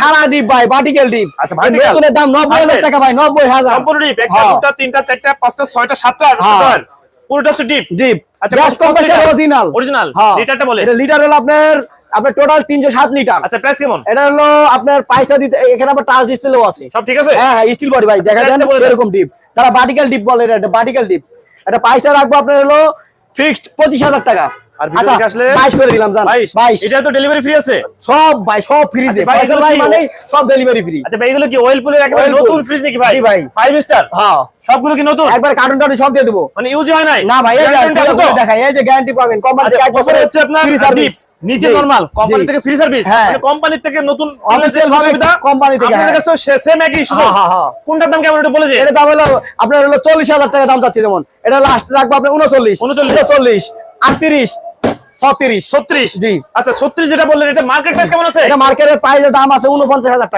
খাড়া ডিপ ভাই, vertical deep. আচ্ছা, ভার্টিক্যাল নতুনের দাম 90,000 টাকা ভাই, 90,000 সম্পূর্ণ ডিপ, একটা দুটো তিনটা চারটা পাঁচটা ছয়টা সাতটা আর পুরোটা হচ্ছে ডিপ। ডিপ। আচ্ছা, গ্যাস কম্প্রেসর অরিজিনাল। অরিজিনাল। লিটারটা বলে? এটা লিটার হলো আপনার টোটাল 307 লিটার। আচ্ছা, প্রাইস কেমন? এটা হলো আপনার প্রাইসটা দিতে এখানে আবার টাচ ডিসপ্লেও আছে। সব ঠিক আছে? হ্যাঁ, স্টিল বডি ভাই, দেখা যায় এরকম ডিপ। যারা ভার্টিক্যাল ডিপ বলে, এটা ভার্টিক্যাল ডিপ। এটা প্রাইসটা রাখবো আপনার হলো ফিক্সড 25,000 টাকা। আর ভিডিও দেখে আসলে 22 করে দিলাম জান। 22। এটা তো ডেলিভারি ফ্রি আছে? সব ভাই, সব ফ্রি যে ভাই, এগুলো মানে সব ডেলিভারি ফ্রি। আচ্ছা ভাই, এগুলো কি ওয়েল পুলের একেবারে নতুন ফ্রিজ নাকি ভাই? জি ভাই, 5 স্টার। হ্যাঁ, সবগুলো কি নতুন? একবার কার্টন টার্টন সব দিয়ে দেবো, মানে ইউজ হয় নাই? না ভাই, এই যে দেখাই, এই যে গ্যারান্টি পাবেন কোম্পানি থেকে 1 বছর হচ্ছে আপনার ফ্রি সার্ভিস। নিচে নরমাল, কোম্পানি থেকে ফ্রি সার্ভিস, মানে কোম্পানি থেকে নতুন অফিসিয়াল ভাবে কোম্পানি থেকে। আপনাদের কাছে তো সেম একই শুধু। হ্যাঁ। কোনটার দাম কেমন একটু বলে দিন। এটা দাম হলো আপনার হলো 40,000 টাকা দাম চাচ্ছি, যেমন এটা লাস্ট রাখবো আপনার 39, 39, 38, 36। জি। আচ্ছা, 36 যেটা বললেন, এটা মার্কেট প্রাইস কেমন আছে? এটা মার্কেটের প্রাইসের দাম আছে 49,000 টাকা।